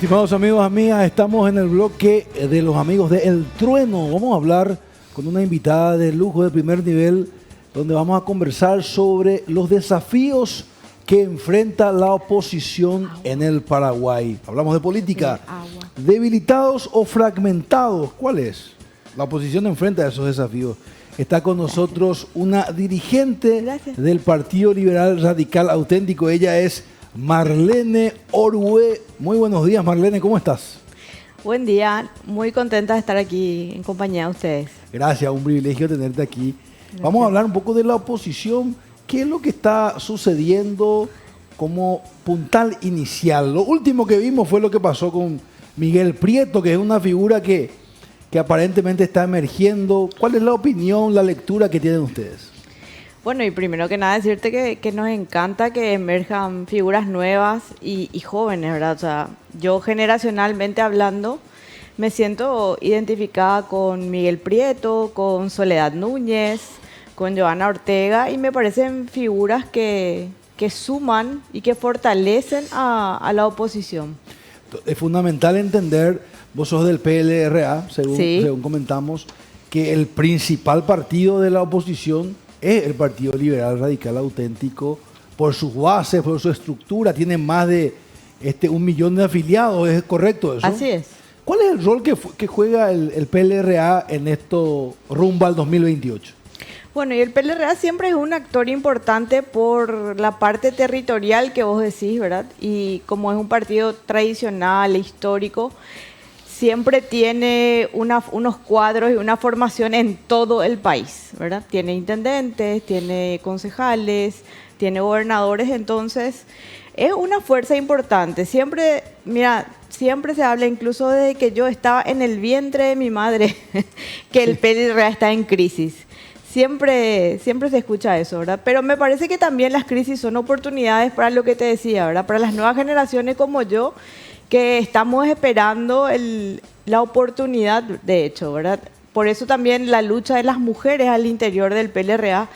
Estimados amigos, amigas, estamos en el bloque de los amigos de El Trueno. Vamos a hablar con una invitada de lujo de primer nivel, donde vamos a conversar sobre los desafíos que enfrenta la oposición en el Paraguay. Hablamos de política. ¿Debilitados o fragmentados? ¿Cuál es? La oposición enfrenta esos desafíos. Está con nosotros una dirigente del Partido Liberal Radical Auténtico. Ella es Marlene Orue. Muy buenos días, Marlene, ¿cómo estás? Buen día, muy contenta de estar aquí en compañía de ustedes. Gracias, un privilegio tenerte aquí. Gracias. Vamos a hablar un poco de la oposición. ¿Qué es lo que está sucediendo como puntal inicial? Lo último que vimos fue lo que pasó con Miguel Prieto, que es una figura que aparentemente está emergiendo. ¿Cuál es la opinión, la lectura que tienen ustedes? Bueno, y primero que nada decirte que nos encanta que emerjan figuras nuevas y jóvenes, ¿verdad? O sea, yo generacionalmente hablando me siento identificada con Miguel Prieto, con Soledad Núñez, con Joana Ortega, y me parecen figuras que suman y que fortalecen a la oposición. Es fundamental entender, vos sos del PLRA, Sí. según comentamos, que el principal partido de la oposición es el Partido Liberal Radical Auténtico, por sus bases, por su estructura, tiene más de 1 millón de afiliados, ¿es correcto eso? Así es. ¿Cuál es el rol que juega el PLRA en esto rumbo al 2028? Bueno, y el PLRA siempre es un actor importante por la parte territorial que vos decís, ¿verdad? Y como es un partido tradicional e histórico, siempre tiene unos cuadros y una formación en todo el país, ¿verdad? Tiene intendentes, tiene concejales, tiene gobernadores, entonces es una fuerza importante. Siempre, mira, siempre se habla, incluso desde que yo estaba en el vientre de mi madre, que el PLRA está en crisis. Siempre se escucha eso, ¿verdad? Pero me parece que también las crisis son oportunidades para lo que te decía, ¿verdad? Para las nuevas generaciones como yo, que estamos esperando la oportunidad, de hecho, ¿verdad? Por eso también la lucha de las mujeres al interior del PLRA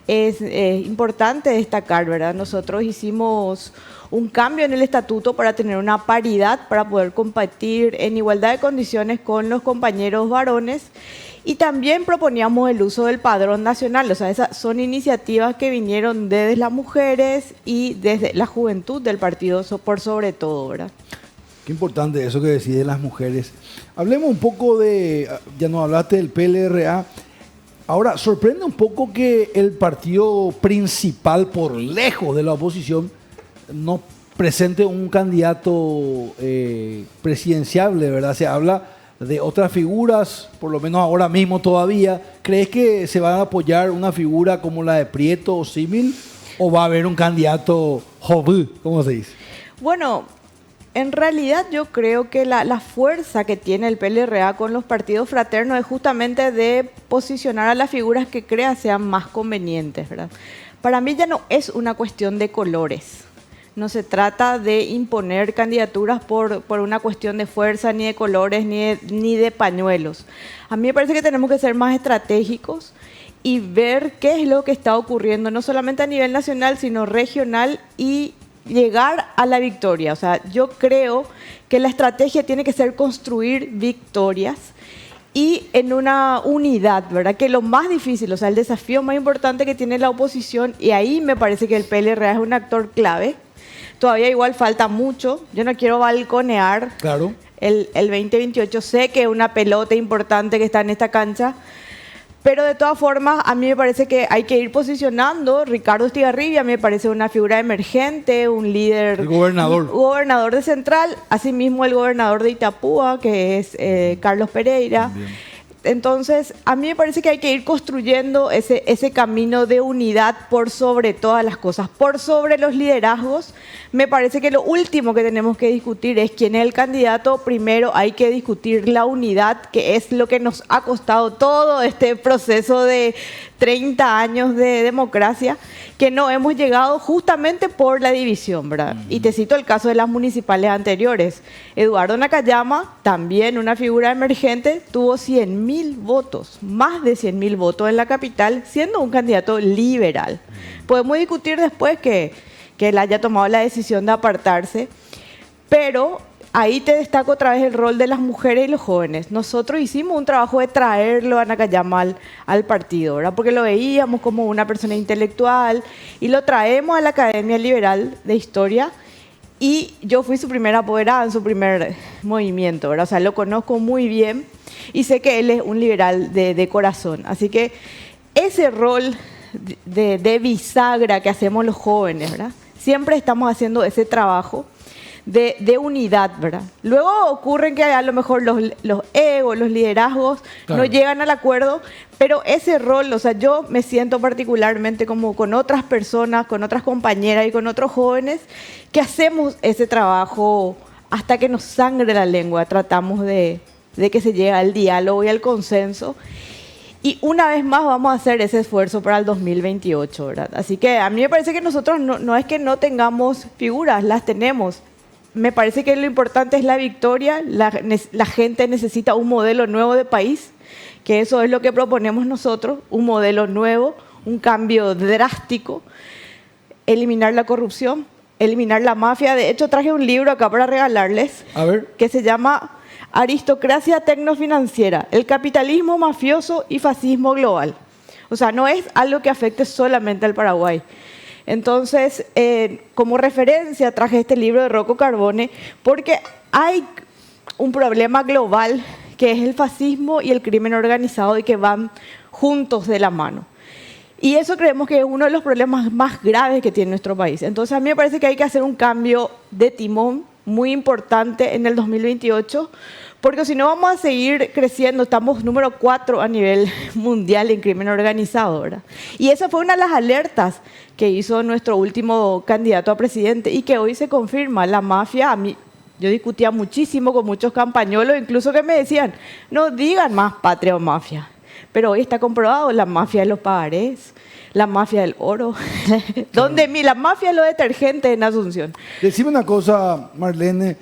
es importante destacar, ¿verdad? Nosotros hicimos un cambio en el estatuto para tener una paridad, para poder competir en igualdad de condiciones con los compañeros varones. Y también proponíamos el uso del padrón nacional, o sea, esas son iniciativas que vinieron desde las mujeres y desde la juventud del partido, por sobre todo, ¿verdad? Qué importante eso que deciden las mujeres. Hablemos un poco ya nos hablaste del PLRA. Ahora, sorprende un poco que el partido principal, por lejos de la oposición, no presente un candidato presidenciable, ¿verdad? Se habla de otras figuras, por lo menos ahora mismo todavía. ¿Crees que se va a apoyar una figura como la de Prieto o símil? ¿O va a haber un candidato joven, como se dice? Bueno, en realidad yo creo que la fuerza que tiene el PLRA con los partidos fraternos es justamente de posicionar a las figuras que crea sean más convenientes, ¿verdad? Para mí ya no es una cuestión de colores. No se trata de imponer candidaturas por una cuestión de fuerza, ni de colores, ni de pañuelos. A mí me parece que tenemos que ser más estratégicos y ver qué es lo que está ocurriendo, no solamente a nivel nacional, sino regional, y llegar a la victoria. O sea, yo creo que la estrategia tiene que ser construir victorias y en una unidad, ¿verdad? Que lo más difícil, o sea, el desafío más importante que tiene la oposición, y ahí me parece que el PLRA es un actor clave. Todavía igual falta mucho. Yo no quiero balconear Claro. el 2028. Sé que es una pelota importante que está en esta cancha, pero de todas formas, a mí me parece que hay que ir posicionando. Ricardo Estigarribia me parece una figura emergente, un líder. El gobernador. Gobernador de Central, asimismo el gobernador de Itapúa, que es Carlos Pereira. También. Entonces, a mí me parece que hay que ir construyendo ese camino de unidad por sobre todas las cosas, por sobre los liderazgos. Me parece que lo último que tenemos que discutir es quién es el candidato. Primero hay que discutir la unidad, que es lo que nos ha costado todo este proceso de 30 años de democracia, que no hemos llegado justamente por la división, ¿verdad? Y te cito el caso de las municipales anteriores. Eduardo Nakayama, también una figura emergente, tuvo 100.000 votos, más de 100.000 votos en la capital, siendo un candidato liberal. Podemos discutir después que él haya tomado la decisión de apartarse, pero ahí te destaco otra vez el rol de las mujeres y los jóvenes. Nosotros hicimos un trabajo de traerlo a Nakayama al partido, ¿verdad? Porque lo veíamos como una persona intelectual y lo traemos a la Academia Liberal de Historia y yo fui su primera apoderada en su primer movimiento, ¿verdad? O sea, lo conozco muy bien y sé que él es un liberal de corazón. Así que ese rol de bisagra que hacemos los jóvenes, ¿verdad? Siempre estamos haciendo ese trabajo de unidad, ¿verdad? Luego ocurren que a lo mejor los egos, los liderazgos no llegan al acuerdo, pero ese rol, o sea, yo me siento particularmente como con otras personas, con otras compañeras y con otros jóvenes que hacemos ese trabajo hasta que nos sangre la lengua, tratamos de que se llegue al diálogo y al consenso. Y una vez más vamos a hacer ese esfuerzo para el 2028, ¿verdad? Así que a mí me parece que nosotros no es que no tengamos figuras, las tenemos. Me parece que lo importante es la victoria, la gente necesita un modelo nuevo de país, que eso es lo que proponemos nosotros, un modelo nuevo, un cambio drástico, eliminar la corrupción, eliminar la mafia. De hecho, traje un libro acá para regalarles, A ver. que se llama Aristocracia Tecnofinanciera, el capitalismo mafioso y fascismo global. O sea, no es algo que afecte solamente al Paraguay. Entonces, como referencia traje este libro de Rocco Carbone porque hay un problema global que es el fascismo y el crimen organizado y que van juntos de la mano. Y eso creemos que es uno de los problemas más graves que tiene nuestro país. Entonces, a mí me parece que hay que hacer un cambio de timón muy importante en el 2028, porque si no vamos a seguir creciendo, estamos número 4 a nivel mundial en crimen organizado, ¿verdad? Y esa fue una de las alertas que hizo nuestro último candidato a presidente y que hoy se confirma. La mafia, a mí, yo discutía muchísimo con muchos campañolos, incluso que me decían, no digan más patria o mafia, pero hoy está comprobado, la mafia de los pagarés, la mafia del oro, la mafia de los detergentes en Asunción. Decime una cosa, Marlene,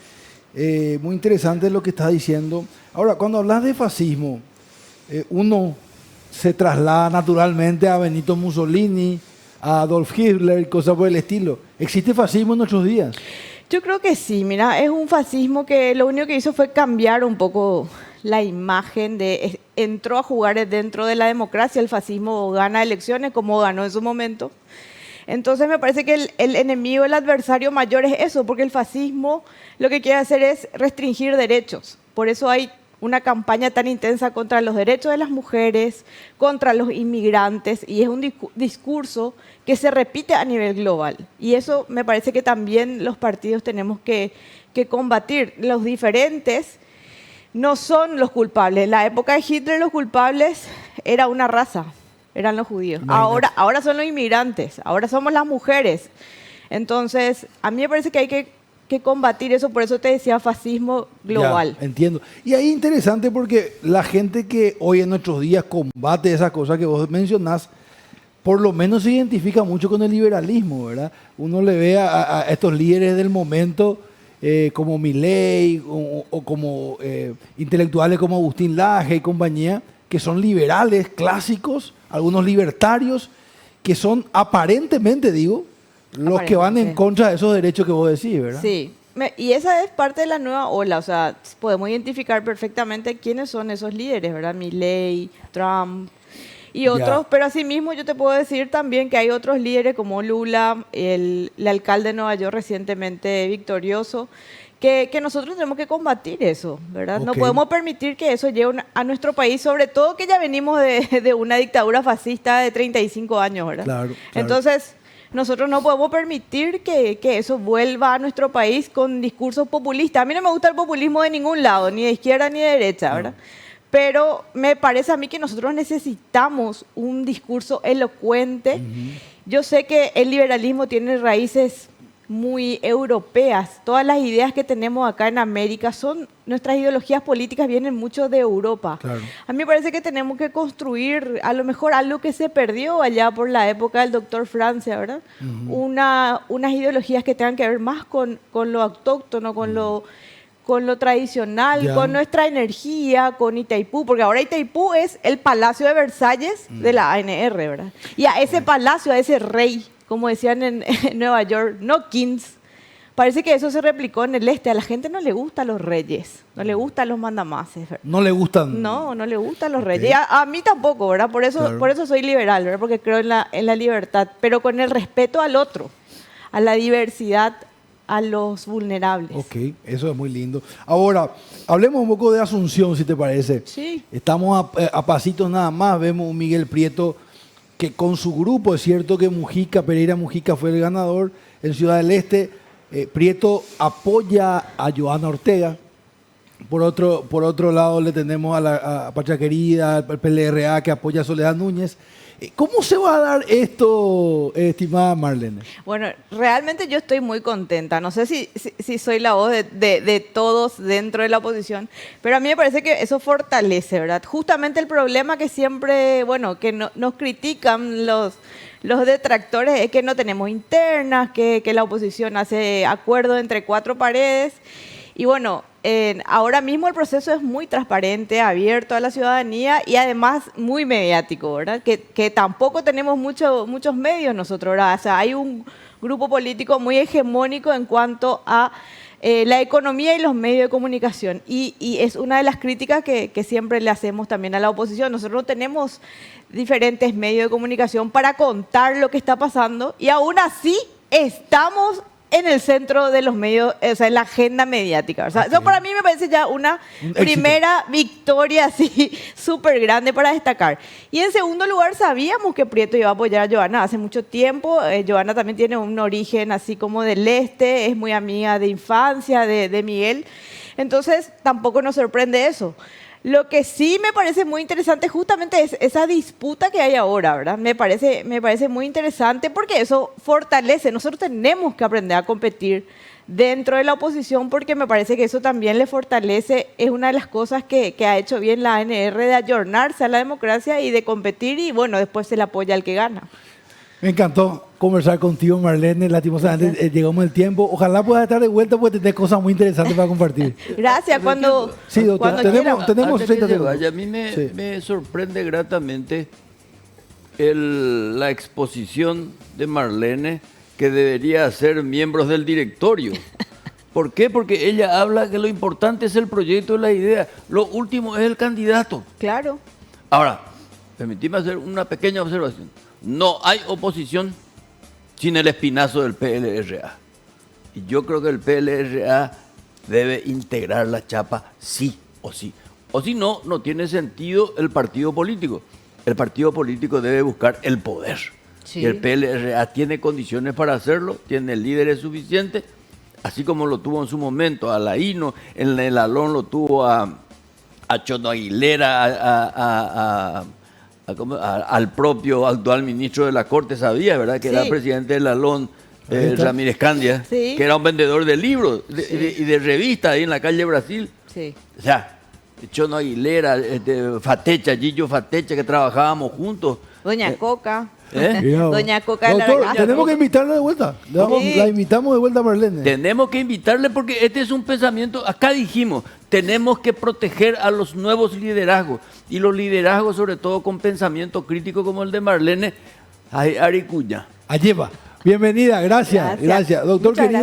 muy interesante lo que estás diciendo. Ahora, cuando hablas de fascismo, uno se traslada naturalmente a Benito Mussolini, a Adolf Hitler, cosas por el estilo. ¿Existe fascismo en nuestros días? Yo creo que sí, mira, es un fascismo que lo único que hizo fue cambiar un poco la imagen entró a jugar dentro de la democracia, el fascismo gana elecciones como ganó en su momento. Entonces me parece que el enemigo, el adversario mayor es eso, porque el fascismo lo que quiere hacer es restringir derechos. Por eso hay una campaña tan intensa contra los derechos de las mujeres, contra los inmigrantes, y es un discurso que se repite a nivel global. Y eso me parece que también los partidos tenemos que combatir. Los diferentes no son los culpables. En la época de Hitler los culpables era una raza, eran los judíos. Ahora son los inmigrantes, ahora somos las mujeres. Entonces, a mí me parece que hay que combatir eso, por eso te decía fascismo global. Ya, entiendo. Y ahí interesante porque la gente que hoy en nuestros días combate esas cosas que vos mencionás, por lo menos se identifica mucho con el liberalismo, ¿verdad? Uno le ve a estos líderes del momento como Milei o como intelectuales como Agustín Laje y compañía, que son liberales clásicos, algunos libertarios, que son aparentemente, los que van en contra de esos derechos que vos decís, ¿verdad? Sí, y esa es parte de la nueva ola, o sea, podemos identificar perfectamente quiénes son esos líderes, ¿verdad? Milei, Trump y otros, pero asimismo yo te puedo decir también que hay otros líderes como Lula, el alcalde de Nueva York recientemente victorioso, que nosotros tenemos que combatir eso, ¿verdad? Okay. No podemos permitir que eso llegue a nuestro país, sobre todo que ya venimos de una dictadura fascista de 35 años, ¿verdad? Claro. Entonces, nosotros no podemos permitir que eso vuelva a nuestro país con discursos populistas. A mí no me gusta el populismo de ningún lado, ni de izquierda ni de derecha, ¿verdad? Pero me parece a mí que nosotros necesitamos un discurso elocuente. Yo sé que el liberalismo tiene raíces muy europeas. Todas las ideas que tenemos acá en América nuestras ideologías políticas vienen mucho de Europa. Claro. A mí me parece que tenemos que construir a lo mejor algo que se perdió allá por la época del doctor Francia, ¿verdad? Unas ideologías que tengan que ver más con lo autóctono, con lo tradicional, con nuestra energía, con Itaipú, porque ahora Itaipú es el Palacio de Versalles de la ANR, ¿verdad? Y a ese palacio, a ese rey, como decían en Nueva York, no kings, parece que eso se replicó en el este. A la gente no le gustan los reyes, no le gustan los mandamases. ¿Verdad? No le gustan. No, no le gustan los reyes. Y a mí tampoco, ¿verdad? Por eso soy liberal, ¿verdad? Porque creo en la libertad, pero con el respeto al otro, a la diversidad, a los vulnerables. Ok, eso es muy lindo. Ahora, hablemos un poco de Asunción, si te parece. Sí. Estamos a pasitos nada más. Vemos un Miguel Prieto que con su grupo, es cierto que Pereira Mujica fue el ganador en Ciudad del Este. Prieto apoya a Joana Ortega. Por otro lado le tenemos a Patria Querida, al PLRA que apoya a Soledad Núñez. ¿Cómo se va a dar esto, estimada Marlene? Bueno, realmente yo estoy muy contenta. No sé si soy la voz de todos dentro de la oposición, pero a mí me parece que eso fortalece, ¿verdad? Justamente el problema que siempre, bueno, que nos critican los detractores es que no tenemos internas, que la oposición hace acuerdos entre cuatro paredes. Y bueno, ahora mismo el proceso es muy transparente, abierto a la ciudadanía y además muy mediático, ¿verdad? Que tampoco tenemos muchos medios nosotros, ¿verdad? O sea, hay un grupo político muy hegemónico en cuanto a la economía y los medios de comunicación. Y es una de las críticas que siempre le hacemos también a la oposición. Nosotros no tenemos diferentes medios de comunicación para contar lo que está pasando y aún así estamos en el centro de los medios, o sea, en la agenda mediática. O sea, eso para mí me parece ya una primera victoria así súper grande para destacar. Y en segundo lugar, sabíamos que Prieto iba a apoyar a Joana hace mucho tiempo. Joana también tiene un origen así como del este, es muy amiga de infancia de Miguel. Entonces, tampoco nos sorprende eso. Lo que sí me parece muy interesante justamente es esa disputa que hay ahora, ¿verdad? Me parece muy interesante porque eso fortalece. Nosotros tenemos que aprender a competir dentro de la oposición porque me parece que eso también le fortalece. Es una de las cosas que ha hecho bien la ANR de ayornarse a la democracia y de competir y, bueno, después se le apoya al que gana. Me encantó conversar contigo, Marlene. Lastimosamente llegamos el tiempo. Ojalá puedas estar de vuelta porque tenés cosas muy interesantes para compartir. Gracias. Cuando sí, doctor, tenemos antes que se vaya, a mí me sorprende gratamente la exposición de Marlene que debería ser miembros del directorio. ¿Por qué? Porque ella habla que lo importante es el proyecto y la idea. Lo último es el candidato. Claro. Ahora, permitidme hacer una pequeña observación. No hay oposición sin el espinazo del PLRA. Y yo creo que el PLRA debe integrar la chapa sí o sí. O si no, no tiene sentido el partido político. El partido político debe buscar el poder. Sí. Y el PLRA tiene condiciones para hacerlo, tiene líderes suficientes, así como lo tuvo en su momento a Laíno, en el Alón lo tuvo a Chono Aguilera, al propio actual ministro de la Corte, sabía, ¿verdad? Que era presidente del Alón, Ramírez Candia, que era un vendedor de libros y de revistas ahí en la calle Brasil. Sí. O sea, Chono Aguilera, Fatecha, Gillo Fatecha, que trabajábamos juntos. Doña Coca. Doña Coca. Doctor, tenemos que invitarla de vuelta. La invitamos de vuelta a Marlene. Tenemos que invitarle porque este es un pensamiento, acá dijimos, tenemos que proteger a los nuevos liderazgos y los liderazgos sobre todo con pensamiento crítico como el de Marlene Aricuña. Allí va. Bienvenida, gracias. Doctor querido. Gracias.